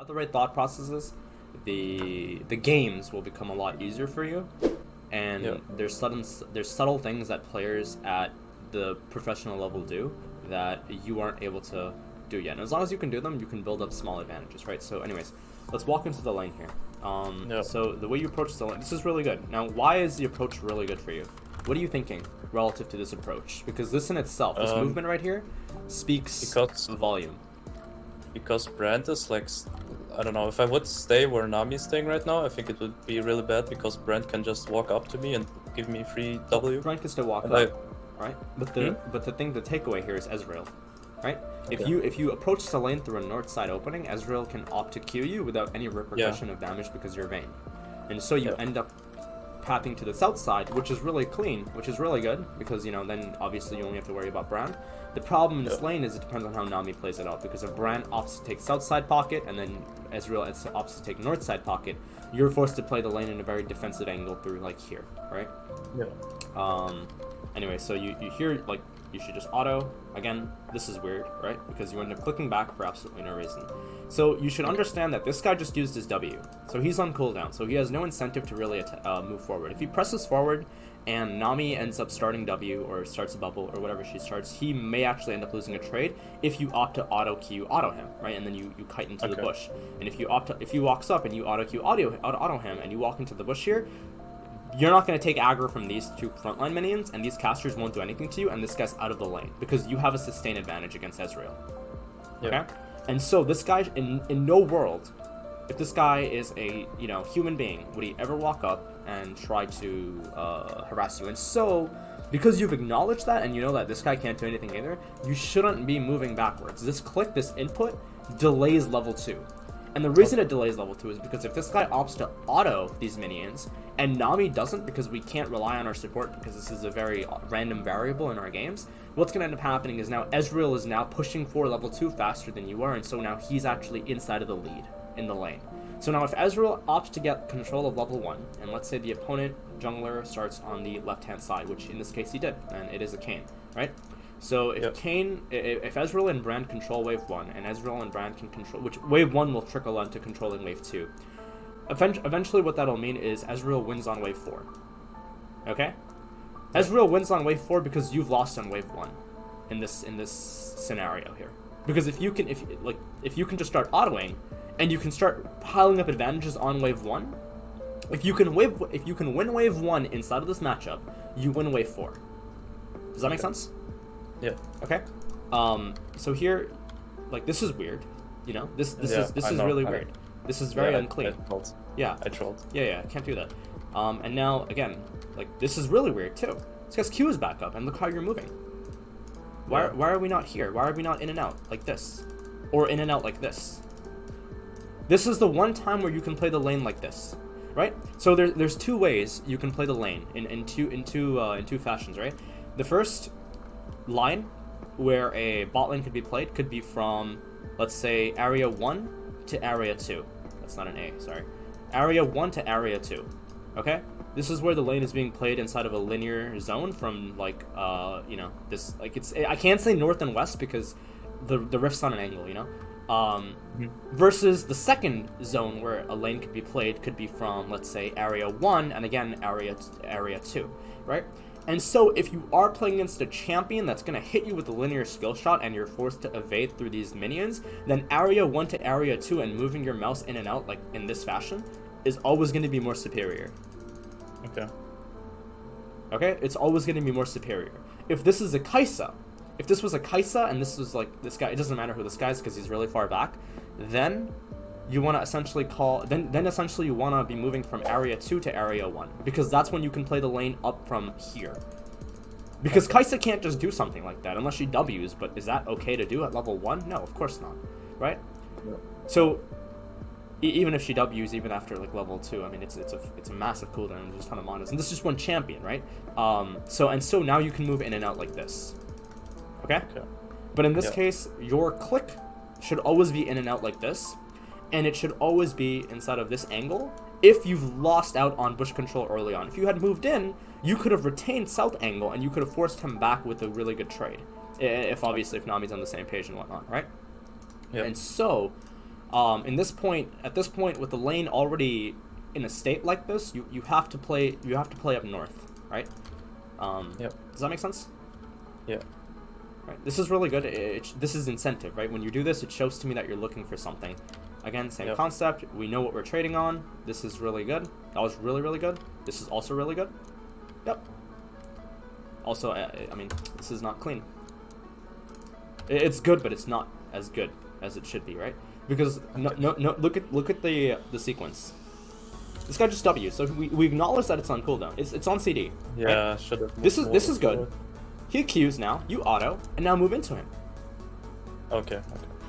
have the right thought processes, the games will become a lot easier for you. And Yeah. there's subtle things that players at the professional level do that you aren't able to do yet. And as long as you can do them, you can build up small advantages, right? So anyways, let's walk into the lane here. Yeah. So the way you approach the lane, this is really good. Now, why is the approach really good for you? What are you thinking relative to this approach? Because this in itself, this movement right here, speaks volume. Because Brand is like, I don't know, if I would stay where Nami's staying right now, I think it would be really bad because Brand can just walk up to me and give me free W. Brand can still walk And up, right? But the takeaway here is Ezreal, right? If you approach the lane through a north side opening, Ezreal can opt to Q you without any repercussion of damage because you're Vayne, and so you end up pathing to the south side, which is really clean, which is really good because then obviously you only have to worry about Brand. The problem in this lane is it depends on how Nami plays it out, because if Brand opts to take south side pocket and then Ezreal opts to take north side pocket, you're forced to play the lane in a very defensive angle through like here, right? Yeah. Anyway, so you hear like you should just auto. Again, this is weird, right? Because you end up clicking back for absolutely no reason. So you should understand that this guy just used his W. So he's on cooldown, so he has no incentive to really move forward. If he presses forward and Nami ends up starting W or starts a bubble or whatever she starts, he may actually end up losing a trade if you opt to auto him, right? And then you kite into the bush. And if he walks up and you auto him and you walk into the bush here, you're not going to take aggro from these two frontline minions, and these casters won't do anything to you, and this guy's out of the lane, because you have a sustain advantage against Ezreal. Okay? And so this guy, in no world, if this guy is a human being, would he ever walk up and try to harass you? And so, because you've acknowledged that, and you know that this guy can't do anything either, you shouldn't be moving backwards. This click, this input, delays level 2. And the reason it delays level 2 is because if this guy opts to auto these minions, and Nami doesn't, because we can't rely on our support because this is a very random variable in our games, what's going to end up happening is now Ezreal is now pushing for level 2 faster than you are, and so now he's actually inside of the lead in the lane. So now if Ezreal opts to get control of level 1, and let's say the opponent jungler starts on the left-hand side, which in this case he did, and it is a Kayn, right? So if if Ezreal and Brand control wave 1, and Ezreal and Brand can control, which wave 1 will trickle on to controlling wave 2, eventually what that'll mean is Ezreal wins on wave 4. Okay? Ezreal wins on wave 4 because you've lost on wave 1 in this scenario here. Because if you can just start autoing and you can start piling up advantages on wave 1, if you can win wave 1 inside of this matchup, you win wave 4. Does that make sense? Yeah. Okay. So here, like, this is weird. This is really weird. This is very unclean. I trolled. Yeah, can't do that. And now again, like, this is really weird too. This guy's Q is back up, and look how you're moving. Why are we not here? Why are we not in and out like this, or in and out like this? This is the one time where you can play the lane like this, right? So there's two ways you can play the lane in two fashions, right? The first line where a bot lane could be played could be from, let's say, area 1 to area 2. That's not an A, sorry. Area 1 to area 2. Okay? This is where the lane is being played inside of a linear zone from, like, this, like, I can't say north and west because the rift's on an angle, versus the second zone where a lane could be played could be from, let's say, area 1 and again area 2, right? And so if you are playing against a champion that's going to hit you with a linear skill shot and you're forced to evade through these minions, then area 1 to area 2 and moving your mouse in and out like in this fashion is always going to be more superior. Okay? It's always going to be more superior. If this is a Kai'Sa, if this was a Kai'Sa and this was like this guy, it doesn't matter who this guy is because he's really far back, then you want to essentially essentially you want to be moving from area 2 to area 1, because that's when you can play the lane up from here. Because Kai'Sa can't just do something like that unless she W's, but is that okay to do at level 1? No, of course not, right? Yeah. So even if she W's even after like level 2, I mean it's a massive cooldown, there's a ton of monos, and this is just one champion, right? So now you can move in and out like this. Okay? But in this case, your click should always be in and out like this. And it should always be inside of this angle if you've lost out on bush control early on. If you had moved in, you could have retained south angle and you could have forced him back with a really good trade. If Nami's on the same page and whatnot, right? Yeah. And so, at this point, with the lane already in a state like this, you have to play up north, right? Yep. Does that make sense? Yeah. Right. This is really good. This is incentive, right? When you do this, it shows to me that you're looking for something. Again, same Yep. concept. We know what we're trading on. This is really good. That was really, really good. This is also really good. Yep. Also, I mean, this is not clean. It's good, but it's not as good as it should be, right? Because no, look at the sequence. This guy just W, so we acknowledge that it's on cooldown. It's on CD. Yeah, right? should have. This is good. He Qs now. You auto, and now move into him. Okay.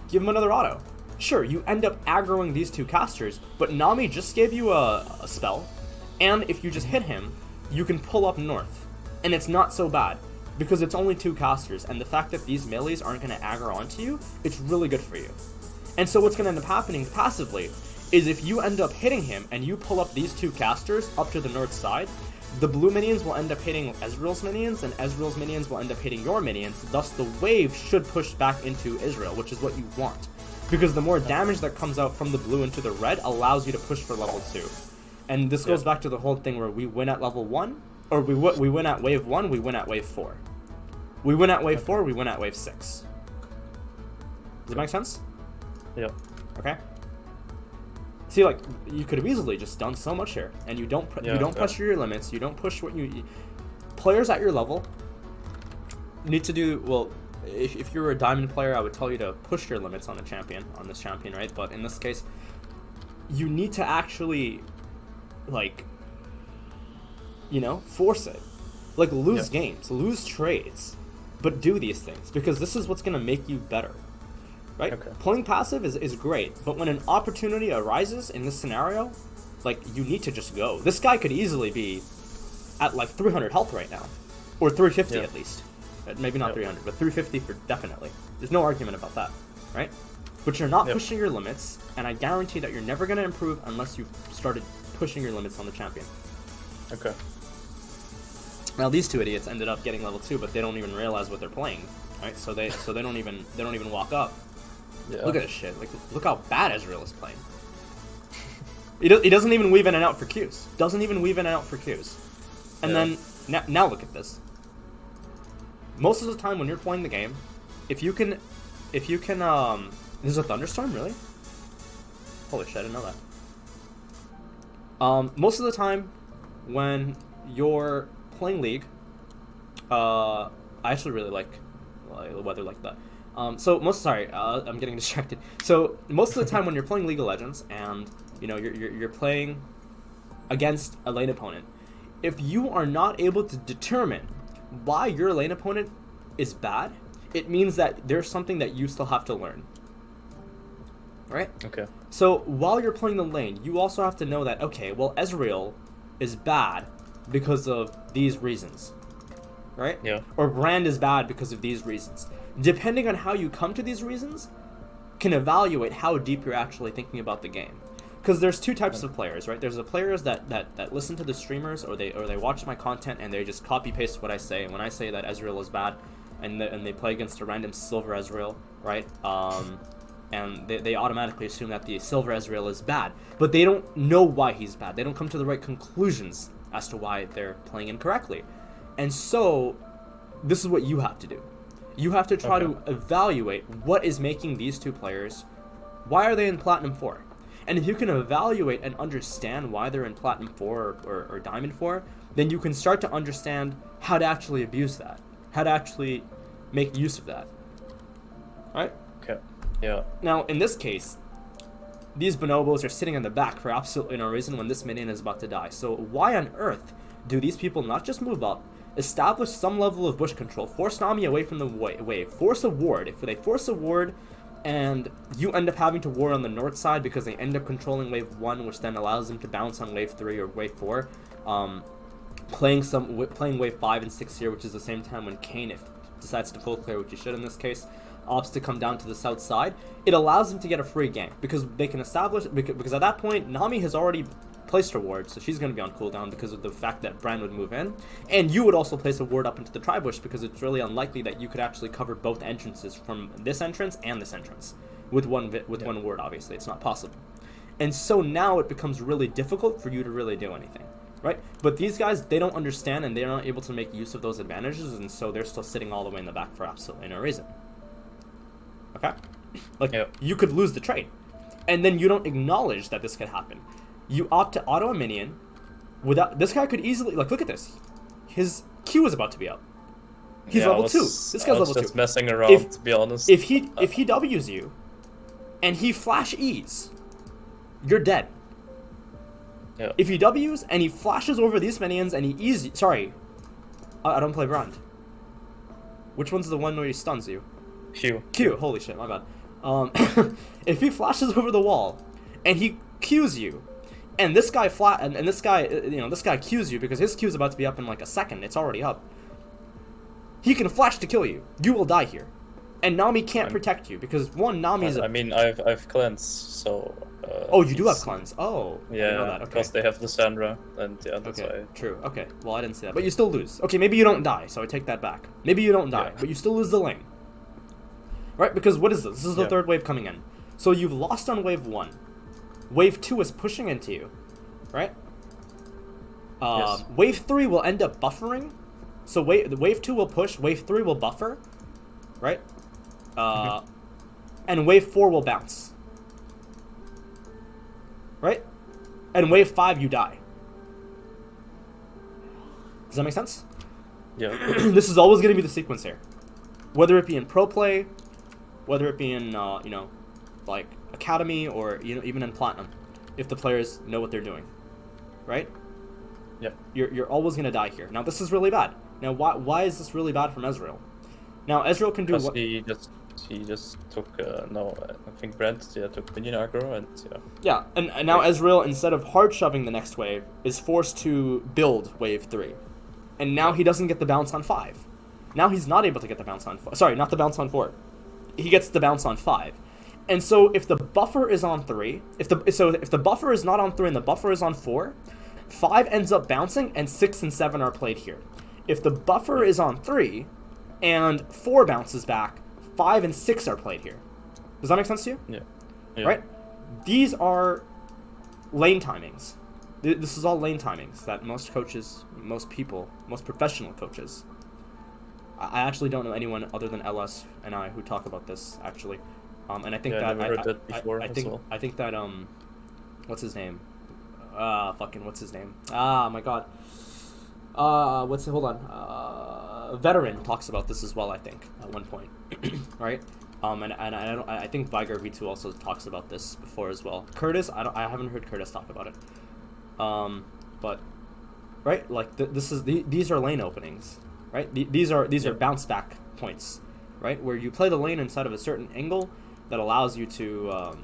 Give him another auto. Sure, you end up aggroing these two casters, but Nami just gave you a spell, and if you just hit him, you can pull up north, and it's not so bad because it's only two casters, and the fact that these melees aren't going to aggro onto you, it's really good for you. And so what's going to end up happening passively is if you end up hitting him and you pull up these two casters up to the north side, the blue minions will end up hitting Ezreal's minions, and Ezreal's minions will end up hitting your minions, thus the wave should push back into Israel, which is what you want. Because the more damage that comes out from the blue into the red allows you to push for level 2. And this goes back to the whole thing where we win at level 1, or we win at wave 1, we win at wave 4. We win at wave 4, we win at wave 6. Does it make sense? Yeah. Okay. See, like, you could have easily just done so much here, and you don't push your limits, you don't push what you... Players at your level need to do, well, if you're a diamond player, I would tell you to push your limits on this champion, right? But in this case, you need to actually, like, you know, force it. Like, lose games, lose trades, but do these things, because this is what's going to make you better. Right? Okay. Playing passive is great, but when an opportunity arises in this scenario, like, you need to just go. This guy could easily be at, like, 300 health right now. Or 350 at least. Maybe not 300, but 350 for definitely. There's no argument about that, right? But you're not pushing your limits, and I guarantee that you're never going to improve unless you've started pushing your limits on the champion. Okay. Now these two idiots ended up getting level 2, but they don't even realize what they're playing, right? So they don't even walk up. Yeah. Look at this shit. Like, look how bad Ezreal is playing. He doesn't even weave in and out for Qs. And then now look at this. Most of the time when you're playing the game, if you can this is a thunderstorm, really? Holy shit, I didn't know that. Most of the time when you're playing League, I actually really like weather like that. I'm getting distracted. So most of the time when you're playing League of Legends and you know you're playing against a lane opponent, if you are not able to determine why your lane opponent is bad, it means that there's something that you still have to learn. Right? Okay. So while you're playing the lane, you also have to know that, okay, well, Ezreal is bad because of these reasons. Right? Yeah. Or Brand is bad because of these reasons. Depending on how you come to these reasons, can evaluate how deep you're actually thinking about the game. Because there's two types of players, right? There's the players that listen to the streamers, or they watch my content and they just copy paste what I say. And when I say that Ezreal is bad, and they play against a random silver Ezreal, right? And they automatically assume that the silver Ezreal is bad, but they don't know why he's bad. They don't come to the right conclusions as to why they're playing incorrectly. And so, this is what you have to do. You have to try to evaluate what is making these two players, why are they in Platinum 4? And if you can evaluate and understand why they're in Platinum 4 or Diamond 4, then you can start to understand how to actually abuse that, how to actually make use of that. Right? Okay. Yeah. Now, in this case, these bonobos are sitting in the back for absolutely no reason when this minion is about to die. So why on earth do these people not just move up, establish some level of bush control, force Nami away from the wave, force a ward? If they force a ward and you end up having to ward on the north side because they end up controlling wave 1, which then allows them to bounce on wave 3 or wave 4, playing wave 5 and 6 here, which is the same time when Kayn, if decides to full clear, which you should in this case, opts to come down to the south side, it allows them to get a free gank because they can establish, because at that point Nami has already placed her ward, so she's going to be on cooldown because of the fact that Bran would move in, and you would also place a ward up into the tribush because it's really unlikely that you could actually cover both entrances from this entrance and this entrance. with one ward. Obviously, it's not possible. And so now it becomes really difficult for you to really do anything, right? But these guys, they don't understand, and they're not able to make use of those advantages, and so they're still sitting all the way in the back for absolutely no reason. Okay? Like, you could lose the trade, and then you don't acknowledge that this could happen. You opt to auto a minion without... This guy could easily... Like, look at this. His Q is about to be up. He's level 2. This guy's level 2. Just messing around, to be honest. If he W's you, and he flash E's, you're dead. Yeah. If he W's and he flashes over these minions and he E's... Sorry. I don't play Brand. Which one's the one where he stuns you? Q. Holy shit, my bad. If he flashes over the wall and he Q's you, and this guy this guy Q's you because his Q's about to be up in like a second. It's already up. He can flash to kill you. You will die here. And Nami can't protect you because one, Nami's I mean, I've cleansed, so... oh, you do have cleanse. Oh, yeah, I didn't know that. Okay. because they have the Sandra, and yeah, that's Okay, why. true. Okay, well, I didn't see that. But you still lose. Okay, maybe you don't die, so I take that back. Maybe you don't die, but you still lose the lane. Right? Because what is this? This is the third wave coming in. So you've lost on wave 1. Wave 2 is pushing into you, right? Yes. Wave 3 will end up buffering. So wave 2 will push, wave 3 will buffer, right? And wave 4 will bounce. Right? And wave 5 you die. Does that make sense? Yeah. This is always going to be the sequence here. Whether it be in pro play, whether it be in you know, like academy, or you know, even in platinum, if the players know what they're doing, right? Yep. You're always going to die here. Now this is really bad. Now why is this really bad from Ezreal? Now Ezreal can do what he just took no, I think Brent took minion aggro, and yeah, and now Ezreal, instead of hard shoving the next wave, is forced to build wave 3, and now he doesn't get the bounce on 5. Now he's not able to get the bounce on 4. Sorry, not the bounce on 4. He gets the bounce on 5. And so if the buffer is on 3, if the buffer is not on 3 and the buffer is on 4, 5 ends up bouncing and 6 and 7 are played here. If the buffer is on 3 and 4 bounces back, 5 and 6 are played here. Does that make sense to you? Yeah. Right? These are lane timings. This is all lane timings that most coaches, most people, most professional coaches. I actually don't know anyone other than LS and I who talk about this, actually. And I think I never heard that before. I think that what's his name? What's his name? Ah, my God. Hold on. Veteran talks about this as well, I think, at one point. Right? I think Viger V2 also talks about this before as well. Curtis, I haven't heard Curtis talk about it. But right, like these are lane openings, right? These are bounce back points, right? Where you play the lane inside of a certain angle that allows you to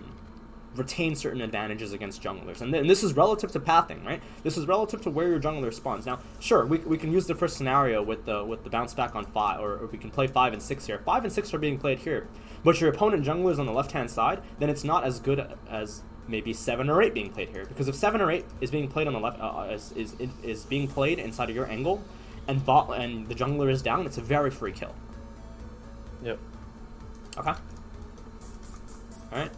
retain certain advantages against junglers, and this is relative to pathing, right? This is relative to where your jungler spawns. Now, sure, we can use the first scenario with the bounce back on 5, or we can play 5 and 6 here. 5 and 6 are being played here, but your opponent jungler is on the left hand side, then it's not as good as maybe 7 or 8 being played here, because if 7 or 8 is being played on the left, is being played inside of your angle, and the jungler is down, it's a very free kill. Yep. Okay. All right.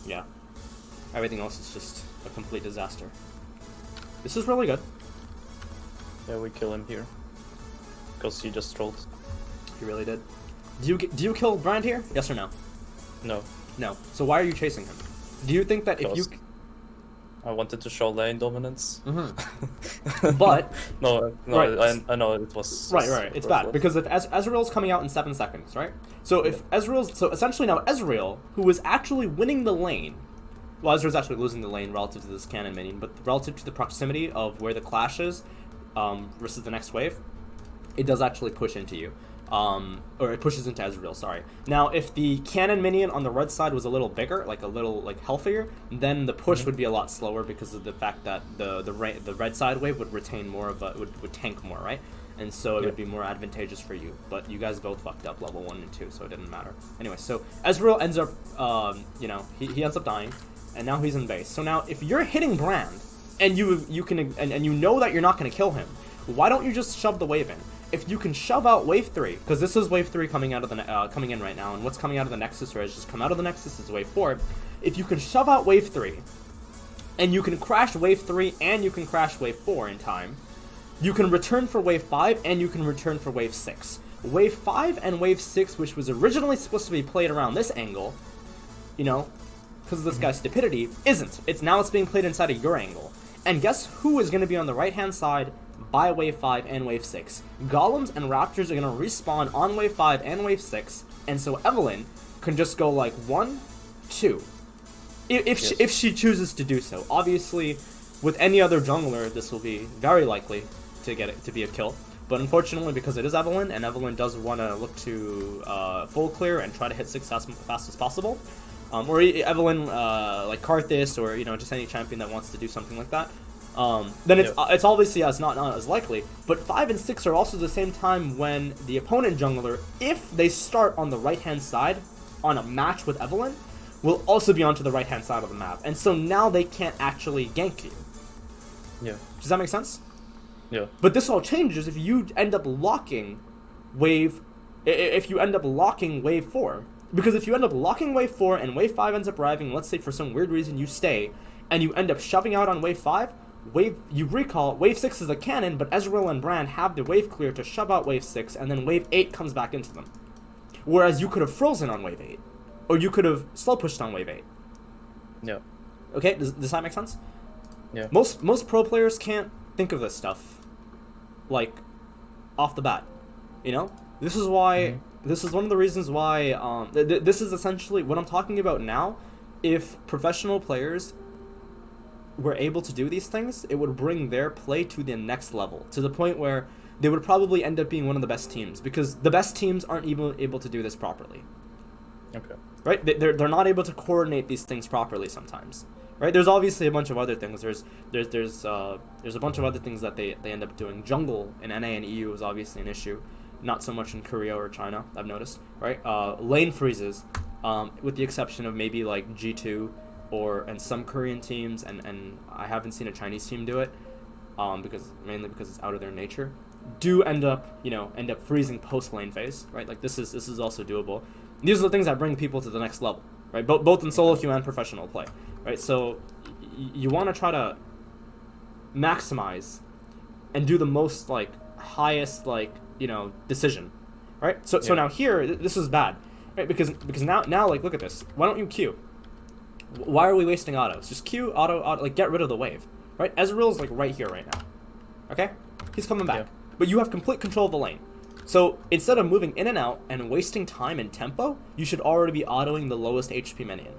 Yeah. Everything else is just a complete disaster. This is really good. Yeah, we kill him here because he just trolled. He really did. Do you kill Brand here? Yes or no? No. No. So why are you chasing him? Do you think that if you... I wanted to show lane dominance. Mm-hmm. But... no, right. I know it was... Right. It's bad. Because if Ezreal's coming out in 7 seconds, right? So if Ezreal's... So essentially now Ezreal, who was actually winning the lane... Well, Ezreal's actually losing the lane relative to this cannon minion, but relative to the proximity of where the clash is versus the next wave, it does actually push into you. Or it pushes into Ezreal, sorry. Now, if the cannon minion on the red side was a little bigger, like a little healthier, then the push would be a lot slower because of the fact that the red side wave would retain more of a would tank more, right? And so it would be more advantageous for you. But you guys both fucked up level 1 and 2, so it didn't matter. Anyway, so Ezreal ends up, he ends up dying, and now he's in base. So now, if you're hitting Brand, and you know that you're not going to kill him, why don't you just shove the wave in? if you can shove out wave 3, because this is wave 3 coming out of the coming in right now, and what's coming out of the Nexus, or has just come out of the Nexus, is wave 4. If you can shove out wave 3, and you can crash wave 3, and you can crash wave 4 in time, you can return for wave 5, and you can return for wave 6. Wave 5 and wave 6, which was originally supposed to be played around this angle, you know, because of this guy's stupidity, isn't. It's being played inside of your angle. And guess who is going to be on the right-hand side by wave 5 and wave 6? Golems and Raptors are going to respawn on wave 5 and wave 6, and so Evelyn can just go like 1, 2. If she chooses to do so. Obviously, with any other jungler, this will be very likely to be a kill. But unfortunately, because it is Evelyn, and Evelyn does want to look to full clear and try to hit 6 as fast as possible, or Evelyn, like Karthus, or just any champion that wants to do something like that, then it's obviously not as likely. But 5 and 6 are also the same time when the opponent jungler, if they start on the right-hand side on a match with Evelyn, will also be onto the right-hand side of the map, and so now they can't actually gank you. Yeah. Does that make sense? Yeah. But this all changes if you end up locking wave 4. Because if you end up locking wave 4 and wave 5 ends up arriving, let's say for some weird reason you stay, and you end up shoving out on wave 5, you recall, wave 6 is a cannon, but Ezreal and Brand have the wave clear to shove out wave 6, and then wave 8 comes back into them. Whereas you could have frozen on wave 8. Or you could have slow pushed on wave 8. Yeah. Okay, does that make sense? Yeah. Most pro players can't think of this stuff, like, off the bat. This is why, this is one of the reasons why, this is essentially, what I'm talking about now, if professional players were able to do these things, it would bring their play to the next level, to the point where they would probably end up being one of the best teams, because the best teams aren't even able to do this properly. Okay. Right? They're not able to coordinate these things properly sometimes. Right? There's obviously a bunch of other things. There's a bunch of other things that they end up doing. Jungle in NA and EU is obviously an issue, not so much in Korea or China, I've noticed. Right? Lane freezes, with the exception of maybe like G2 and some Korean teams, and I haven't seen a Chinese team do it, mainly because it's out of their nature. Do end up freezing post lane phase, right? Like this is also doable. These are the things that bring people to the next level, right? Both in solo queue and professional play, right? So you want to try to maximize and do the most highest decision, right? So now here this is bad, right? Because now look at this. Why don't you queue? Why are we wasting autos? Just queue auto, get rid of the wave, right? Ezreal's right here right now, okay? He's coming back, but you have complete control of the lane. So instead of moving in and out and wasting time and tempo, you should already be autoing the lowest HP minion.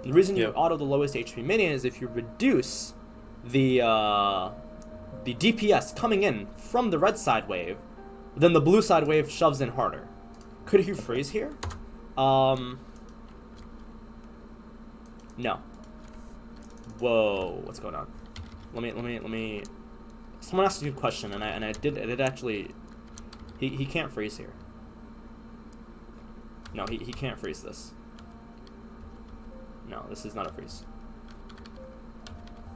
And the reason you auto the lowest HP minion is if you reduce the DPS coming in from the red side wave, then the blue side wave shoves in harder. Could he freeze here? No. Whoa, what's going on? Let me. Someone asked a good question, and I did actually. He can't freeze here. No, he can't freeze this. No, this is not a freeze.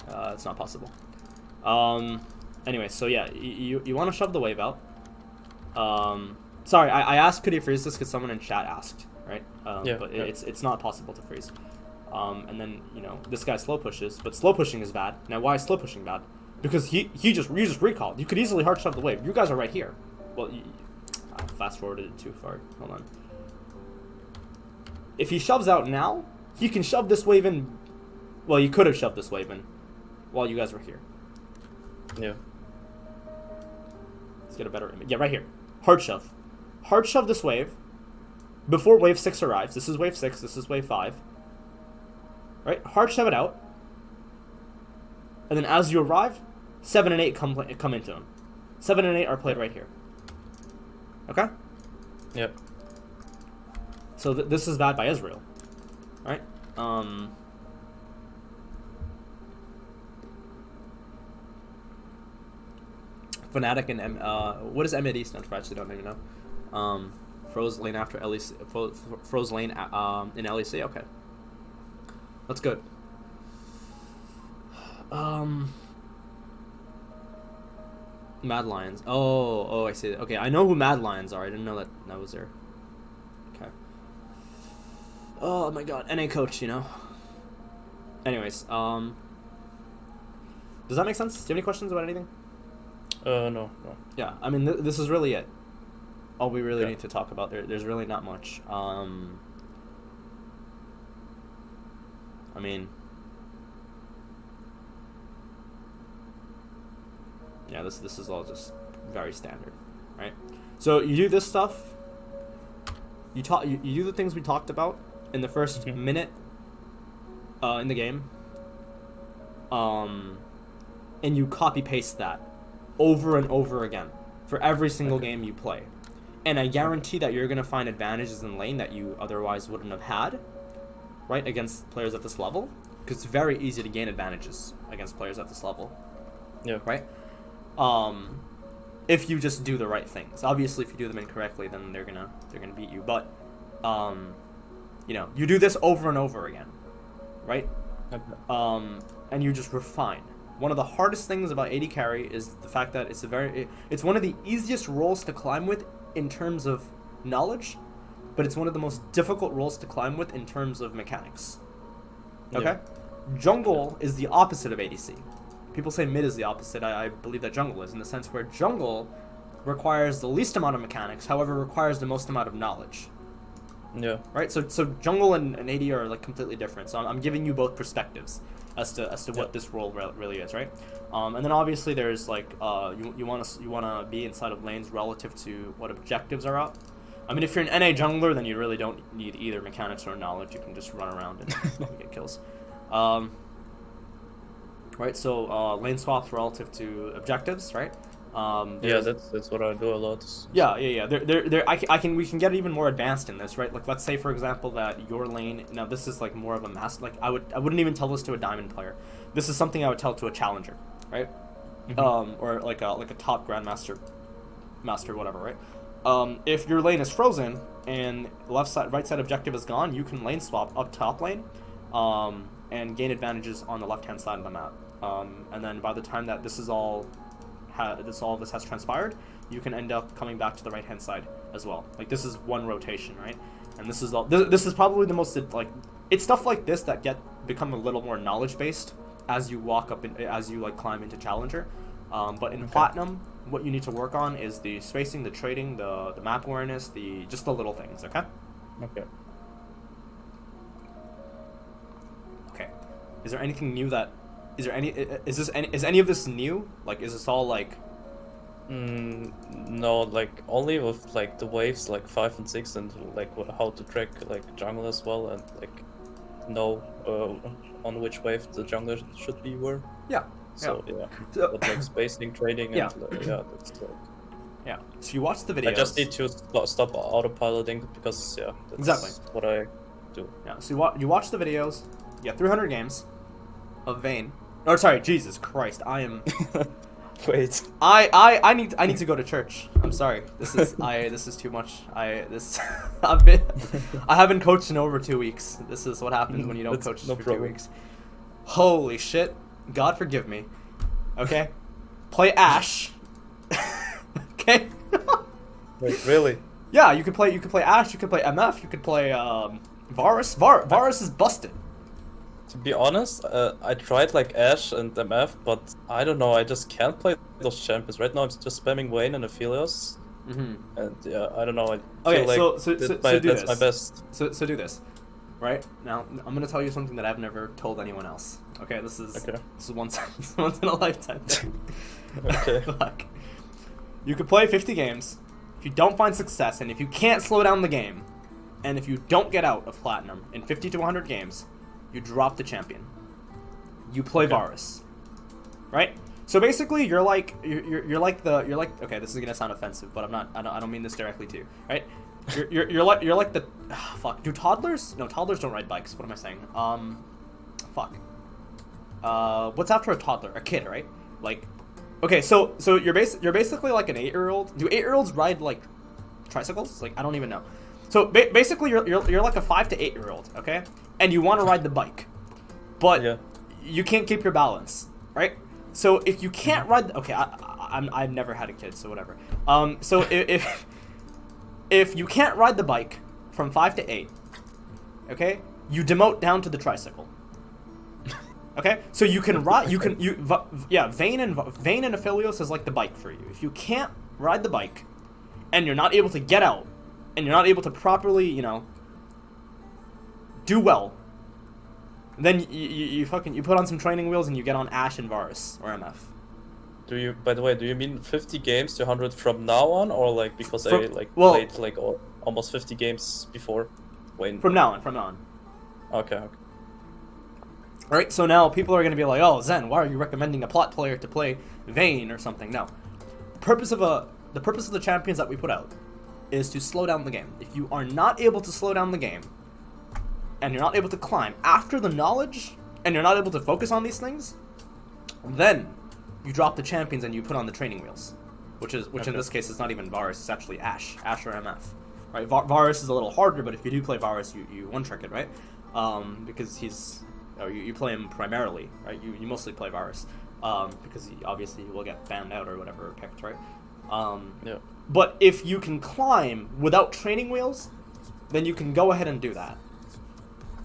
It's not possible. Anyway, so yeah, you want to shove the wave out. Sorry, I asked could he freeze this because someone in chat asked, right? But it's not possible to freeze. And then this guy slow pushes, but slow pushing is bad. Now why is slow pushing bad? Because you just recalled. You could easily hard shove the wave. You guys are right here. Well, I fast forwarded it too far. Hold on. If he shoves out now, he can shove this wave in. Well, you could have shoved this wave in while you guys were here. Yeah. Let's get a better image. Yeah, right here. Hard shove. Hard shove this wave before wave 6 arrives. This is wave 6. This is wave 5. Right? Hard shove it out. And then as you arrive, 7 and 8 come into him. 7 and 8 are played right here. Okay? Yep. So this is bad by Ezreal. Right? Fnatic and what is MID stand for? I actually don't even know. Froze lane after LEC. Froze lane in LEC. Okay. That's good. Mad Lions. Oh, I see. Okay, I know who Mad Lions are. I didn't know that was there. Okay. Oh my god, NA coach, you know. Anyways, does that make sense? Do you have any questions about anything? No. Yeah, I mean, this is really it. All we really Yeah. need to talk about. There's really not much. I mean, yeah, this is all just very standard, right? So you do this stuff. You do the things we talked about in the first minute in the game. And you copy paste that over and over again for every single game you play. And I guarantee that you're gonna find advantages in lane that you otherwise wouldn't have had, right, against players at this level. Because it's very easy to gain advantages against players at this level. Yeah. Right? If you just do the right things. Obviously, if you do them incorrectly, then they're gonna beat you. But, you know, you do this over and over again, right? Okay. And you just refine. One of the hardest things about AD carry is the fact that it's one of the easiest roles to climb with in terms of knowledge, but it's one of the most difficult roles to climb with in terms of mechanics. Okay? Yeah. Jungle is the opposite of ADC. People say mid is the opposite. I believe that jungle is, in the sense where jungle requires the least amount of mechanics, however requires the most amount of knowledge. Yeah. Right? So jungle and AD are like completely different. So I'm giving you both perspectives as to what this role really is, right? And then obviously there's like you want to be inside of lanes relative to what objectives are up. I mean, if you're an NA jungler, then you really don't need either mechanics or knowledge. You can just run around and get kills. Right, so lane swaps relative to objectives, right? Yeah, that's what I do a lot. Yeah. We can get even more advanced in this, right? Like, let's say for example that your lane. Now this is like more of a master. Like I wouldn't even tell this to a diamond player. This is something I would tell to a challenger, right? Or like a top grandmaster, master, whatever, right? If your lane is frozen and right side objective is gone, you can lane swap up top lane, and gain advantages on the left hand side of the map. And then by the time that this has transpired, you can end up coming back to the right hand side as well. Like this is one rotation, right? And this is this is probably the most like it's stuff like this that become a little more knowledge based as you walk up as you like climb into challenger. But in platinum, what you need to work on is the spacing, the trading, the map awareness, just the little things. Okay. Okay. Okay. Is there anything new is any of this new? Like, is this all like? No, like only with like the waves like 5 and 6 and like how to track like jungle as well and like know on which wave the jungle should be where. Yeah. So yeah. But like spacing, trading, Yeah. and yeah, that's like. Yeah. So you watch the videos. I just need to stop autopiloting because that's Exactly what I do. Yeah. So you watch the videos. You get 300 games of Vayne. Oh, sorry, Jesus Christ! I am. Wait. I need to go to church. I'm sorry. This is too much. I haven't coached in over 2 weeks. This is what happens when you don't coach for 2 weeks. Holy shit! God forgive me. Okay, play Ashe. Okay. Wait, really? Yeah, you can play Ashe. You can play MF. You can play Varus. Varus is busted. To be honest, I tried like Ashe and MF, but I don't know, I just can't play those champions. Right now I'm just spamming Vayne and Aphelios. And yeah, I don't know, I feel like that's my best. So do this. Right? Now, I'm going to tell you something that I've never told anyone else. Okay, this is once in a lifetime thing. Okay. Look, you could play 50 games. If you don't find success, and if you can't slow down the game, and if you don't get out of Platinum in 50 to 100 games, you drop the champion. You play Varus, right? So basically, you're like okay, this is gonna sound offensive, but I don't mean this directly to you, right? You're like the fuck. Do toddlers? No, toddlers don't ride bikes. What am I saying? Fuck. What's after a toddler? A kid, right? Like, okay, so you're basically like an 8-year-old. Do 8-year-olds ride like tricycles? Like, I don't even know. So basically, you're like a 5 to 8-year-old, okay? And you want to ride the bike, but you can't keep your balance, right? So if you can't ride, I've never had a kid, so whatever. So if you can't ride the bike from 5 to 8, okay, you demote down to the tricycle. Okay, so you can ride. Vayne and Aphelios is like the bike for you. If you can't ride the bike, and you're not able to get out, and you're not able to properly, you know, do well, then you put on some training wheels and you get on Ashe and Varus or MF. By the way, do you mean 50 games to 100 from now on, or like because I played like almost 50 games before? From now on. Okay. Alright, so now people are going to be like, oh, Zen, why are you recommending a plot player to play Vayne or something? No. The purpose of the champions that we put out is to slow down the game. If you are not able to slow down the game, and you're not able to climb after the knowledge, and you're not able to focus on these things, then you drop the champions and you put on the training wheels. Which in this case is not even Varus, it's actually Ashe or MF. Right? Varus is a little harder, but if you do play Varus, you one-trick it, right? Because you play him primarily, right? You mostly play Varus, because obviously he will get banned out or whatever, or picked, right? Yeah. But if you can climb without training wheels, then you can go ahead and do that,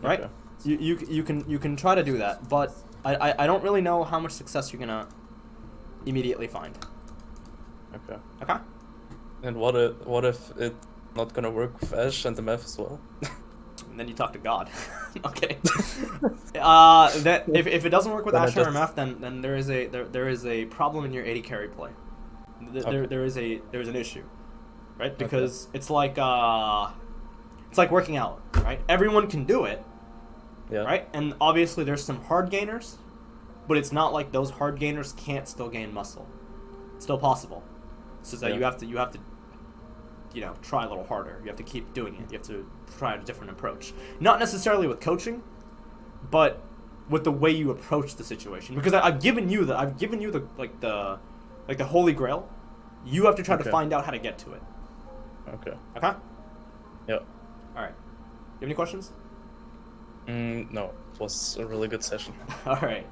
right? Okay. You can try to do that, but I don't really know how much success you're gonna immediately find. Okay. Okay. And what if it's not gonna work with Ashe and MF as well? And then you talk to God. Okay. That if it doesn't work with Ashe or MF, then there is a problem in your AD carry play. There is an issue, right? Because it's like working out, right? Everyone can do it, right? And obviously there's some hard gainers, but it's not like those hard gainers can't still gain muscle. It's still possible. It's just that you have to you know, try a little harder. You have to keep doing it. You have to try a different approach. Not necessarily with coaching, but with the way you approach the situation. Because I've given you the holy grail. You have to try to find out how to get to it. Okay. Okay? Yeah. All right. You have any questions? No. It was a really good session. All right.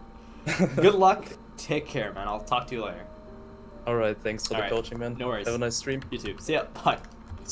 Good luck. Take care, man. I'll talk to you later. All right. Thanks for the coaching, man. No worries. Have a nice stream. You too. See ya. Bye.